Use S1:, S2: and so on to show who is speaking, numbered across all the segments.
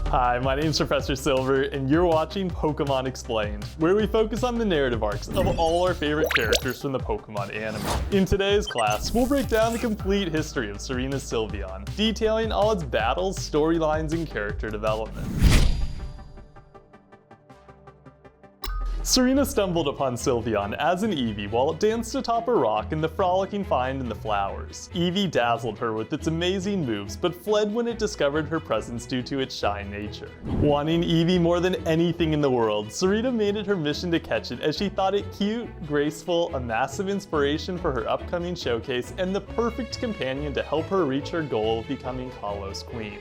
S1: Hi, my name is Professor Sylveon, and you're watching Pokemon Explained, where we focus on the narrative arcs of all our favorite characters from the Pokemon anime. In today's class, we'll break down the complete history of Serena's Sylveon, detailing all its battles, storylines, and character development. Serena stumbled upon Sylveon as an Eevee while it danced atop a rock in the frolicking find in the flowers. Eevee dazzled her with its amazing moves, but fled when it discovered her presence due to its shy nature. Wanting Eevee more than anything in the world, Serena made it her mission to catch it as she thought it cute, graceful, a massive inspiration for her upcoming showcase, and the perfect companion to help her reach her goal of becoming Kalos Queen.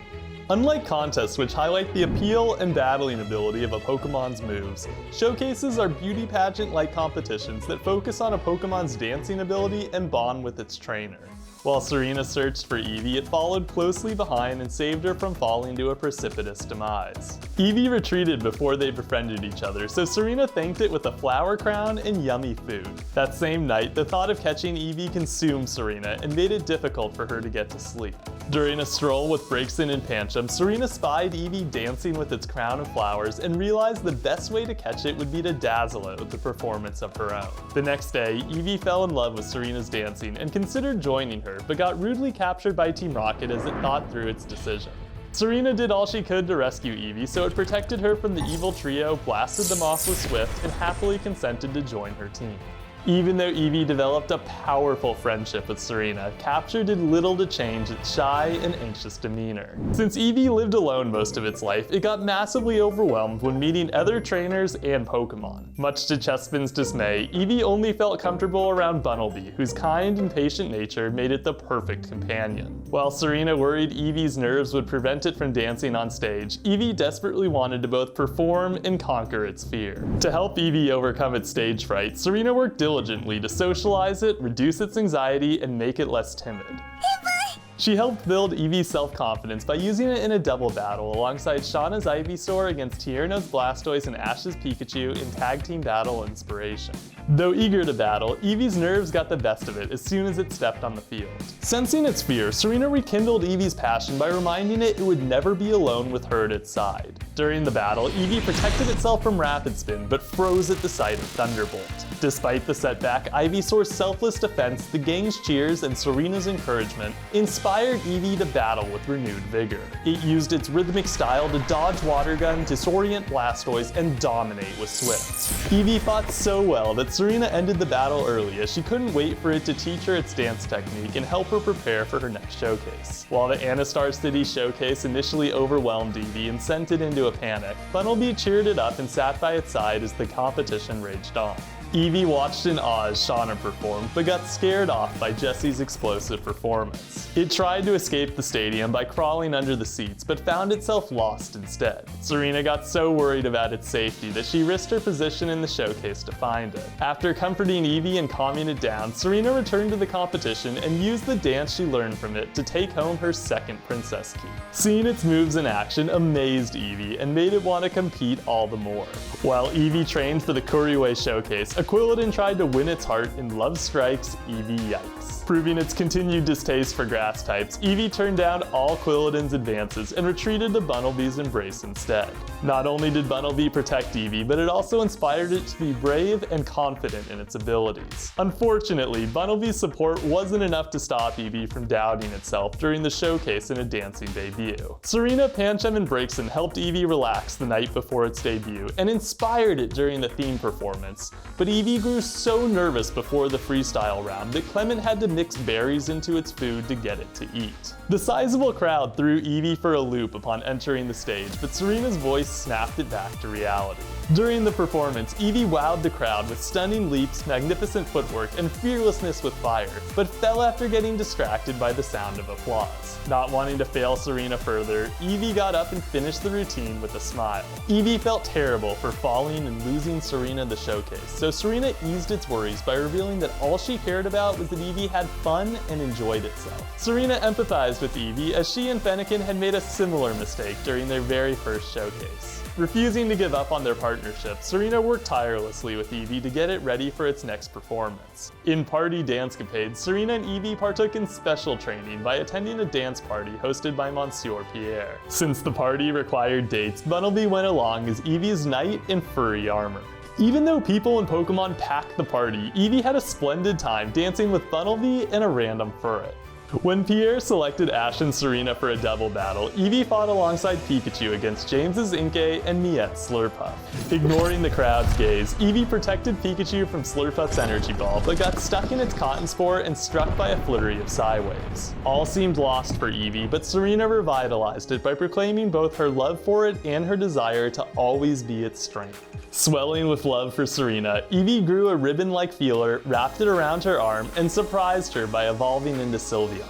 S1: Unlike contests which highlight the appeal and battling ability of a Pokemon's moves, showcases are beauty pageant-like competitions that focus on a Pokemon's dancing ability and bond with its trainer. While Serena searched for Eevee, it followed closely behind and saved her from falling to a precipitous demise. Eevee retreated before they befriended each other, so Serena thanked it with a flower crown and yummy food. That same night, the thought of catching Eevee consumed Serena and made it difficult for her to get to sleep. During a stroll with Braixen and Pancham, Serena spied Eevee dancing with its crown of flowers and realized the best way to catch it would be to dazzle it with a performance of her own. The next day, Eevee fell in love with Serena's dancing and considered joining her, but got rudely captured by Team Rocket as it thought through its decision. Serena did all she could to rescue Eevee, so it protected her from the evil trio, blasted them off with Swift, and happily consented to join her team. Even though Eevee developed a powerful friendship with Serena, capture did little to change its shy and anxious demeanor. Since Eevee lived alone most of its life, it got massively overwhelmed when meeting other trainers and Pokemon. Much to Chespin's dismay, Eevee only felt comfortable around Bunnelby, whose kind and patient nature made it the perfect companion. While Serena worried Eevee's nerves would prevent it from dancing on stage, Eevee desperately wanted to both perform and conquer its fear. To help Eevee overcome its stage fright, Serena worked diligently to socialize it, reduce its anxiety, and make it less timid. She helped build Eevee's self-confidence by using it in a double battle alongside Shauna's Ivysaur against Tierno's Blastoise and Ash's Pikachu in Tag Team Battle Inspiration. Though eager to battle, Eevee's nerves got the best of it as soon as it stepped on the field. Sensing its fear, Serena rekindled Eevee's passion by reminding it would never be alone with her at its side. During the battle, Eevee protected itself from Rapid Spin, but froze at the sight of Thunderbolt. Despite the setback, Ivysaur's selfless defense, the gang's cheers, and Serena's encouragement inspired Eevee to battle with renewed vigor. It used its rhythmic style to dodge Water Gun, disorient Blastoise, and dominate with Swift. Eevee fought so well that Serena ended the battle early as she couldn't wait for it to teach her its dance technique and help her prepare for her next showcase. While the Anistar City showcase initially overwhelmed Eevee and sent it into a panic, Bunnelby cheered it up and sat by its side as the competition raged on. Eevee watched in awe as Shauna performed, but got scared off by Jessie's explosive performance. It tried to escape the stadium by crawling under the seats, but found itself lost instead. Serena got so worried about its safety that she risked her position in the showcase to find it. After comforting Eevee and calming it down, Serena returned to the competition and used the dance she learned from it to take home her second Princess Key. Seeing its moves in action amazed Eevee and made it want to compete all the more. While Eevee trained for the Kuriwe showcase, Aquilodin tried to win its heart in Love Strikes Eevee Yikes. Proving its continued distaste for grass types, Eevee turned down all Aquilodin's advances and retreated to Bunnelby's embrace instead. Not only did Bunnelby protect Eevee, but it also inspired it to be brave and confident in its abilities. Unfortunately, Bunnelby's support wasn't enough to stop Eevee from doubting itself during the showcase in a dancing debut. Serena, Pancham, and Braixen helped Eevee relax the night before its debut and inspired it during the theme performance, but Eevee grew so nervous before the freestyle round that Clement had to mix berries into its food to get it to eat. The sizable crowd threw Eevee for a loop upon entering the stage, but Serena's voice snapped it back to reality. During the performance, Eevee wowed the crowd with stunning leaps, magnificent footwork, and fearlessness with fire, but fell after getting distracted by the sound of applause. Not wanting to fail Serena further, Eevee got up and finished the routine with a smile. Eevee felt terrible for falling and losing Serena the showcase, so Serena eased its worries by revealing that all she cared about was that Eevee had fun and enjoyed itself. Serena empathized with Eevee as she and Fennekin had made a similar mistake during their very first showcase. Refusing to give up on their partnership, Serena worked tirelessly with Eevee to get it ready for its next performance. In party dancecapades, Serena and Eevee partook in special training by attending a dance party hosted by Monsieur Pierre. Since the party required dates, Bunnelby went along as Eevee's knight in furry armor. Even though people and Pokemon packed the party, Eevee had a splendid time dancing with Bunnelby and a random Fleurrh. When Pierre selected Ash and Serena for a double battle, Eevee fought alongside Pikachu against James's Inkay and Miette's Slurpuff. Ignoring the crowd's gaze, Eevee protected Pikachu from Slurpuff's energy ball, but got stuck in its cotton spore and struck by a flurry of Psy waves. All seemed lost for Eevee, but Serena revitalized it by proclaiming both her love for it and her desire to always be its strength. Swelling with love for Serena, Eevee grew a ribbon-like feeler, wrapped it around her arm, and surprised her by evolving into Sylveon.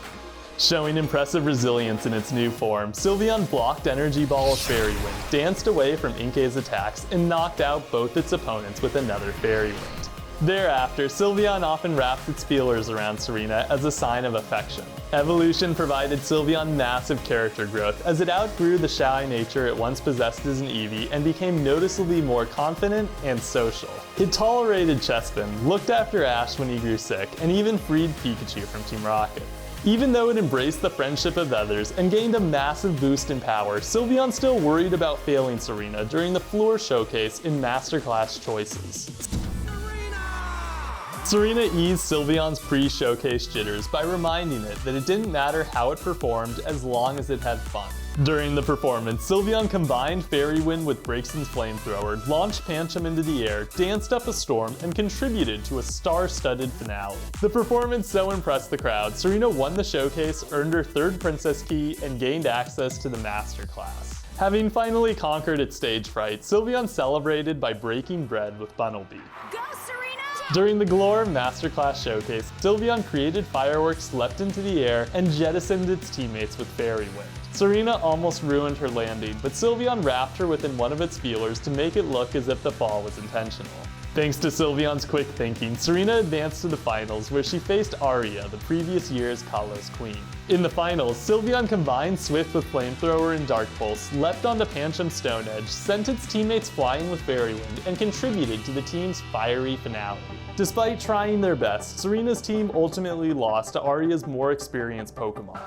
S1: Showing impressive resilience in its new form, Sylveon blocked Energy Ball of Fairy Wind, danced away from Inkay's attacks, and knocked out both its opponents with another Fairy Wind. Thereafter, Sylveon often wrapped its feelers around Serena as a sign of affection. Evolution provided Sylveon massive character growth as it outgrew the shy nature it once possessed as an Eevee and became noticeably more confident and social. It tolerated Chespin, looked after Ash when he grew sick, and even freed Pikachu from Team Rocket. Even though it embraced the friendship of others and gained a massive boost in power, Sylveon still worried about failing Serena during the Fleurrh showcase in Masterclass Choices. Serena eased Sylveon's pre-showcase jitters by reminding it that it didn't matter how it performed as long as it had fun. During the performance, Sylveon combined Fairy Wind with Braixen's Flamethrower, launched Pancham into the air, danced up a storm, and contributed to a star-studded finale. The performance so impressed the crowd, Serena won the showcase, earned her third Princess Key, and gained access to the Masterclass. Having finally conquered its stage fright, Sylveon celebrated by breaking bread with Bunnelby.
S2: Go, Serena!
S1: During the Galore Masterclass Showcase, Sylveon created fireworks, leapt into the air, and jettisoned its teammates with Fairy Wind. Serena almost ruined her landing, but Sylveon wrapped her within one of its feelers to make it look as if the fall was intentional. Thanks to Sylveon's quick thinking, Serena advanced to the finals where she faced Aria, the previous year's Kalos Queen. In the finals, Sylveon combined Swift with Flamethrower and Dark Pulse, leapt onto Pancham's Stone Edge, sent its teammates flying with Fairy Wind, and contributed to the team's fiery finale. Despite trying their best, Serena's team ultimately lost to Aria's more experienced Pokemon.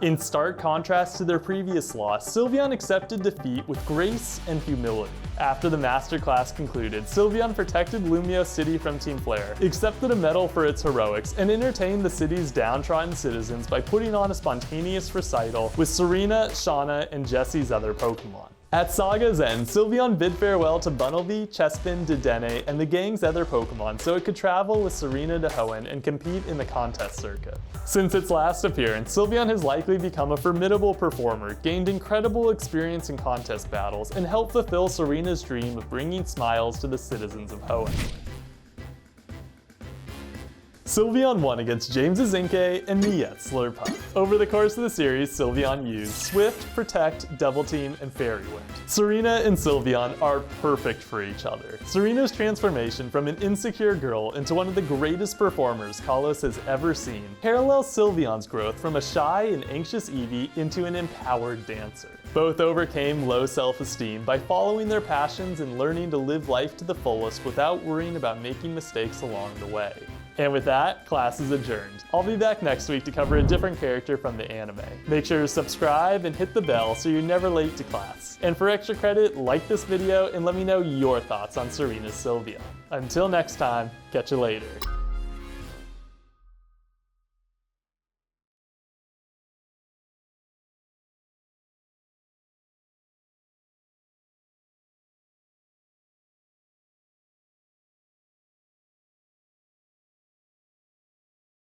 S1: In stark contrast to their previous loss, Sylveon accepted defeat with grace and humility. After the Masterclass concluded, Sylveon protected Lumio City from Team Fleurrh, accepted a medal for its heroics, and entertained the city's downtrodden citizens by putting on a spontaneous recital with Serena, Shauna, and Jessie's other Pokemon. At Saga's end, Sylveon bid farewell to Bunnelby, Chespin, Dedenne, and the gang's other Pokemon so it could travel with Serena to Hoenn and compete in the contest circuit. Since its last appearance, Sylveon has likely become a formidable performer, gained incredible experience in contest battles, and helped fulfill Serena's dream of bringing smiles to the citizens of Hoenn. Sylveon won against James's Inkay and Miette's Slurpuff. Over the course of the series, Sylveon used Swift, Protect, Double Team, and Fairy Wind. Serena and Sylveon are perfect for each other. Serena's transformation from an insecure girl into one of the greatest performers Kalos has ever seen parallels Sylveon's growth from a shy and anxious Eevee into an empowered dancer. Both overcame low self-esteem by following their passions and learning to live life to the fullest without worrying about making mistakes along the way. And with that, class is adjourned. I'll be back next week to cover a different character from the anime. Make sure to subscribe and hit the bell so you're never late to class. And for extra credit, like this video and let me know your thoughts on Serena's Sylveon. Until next time, catch you later.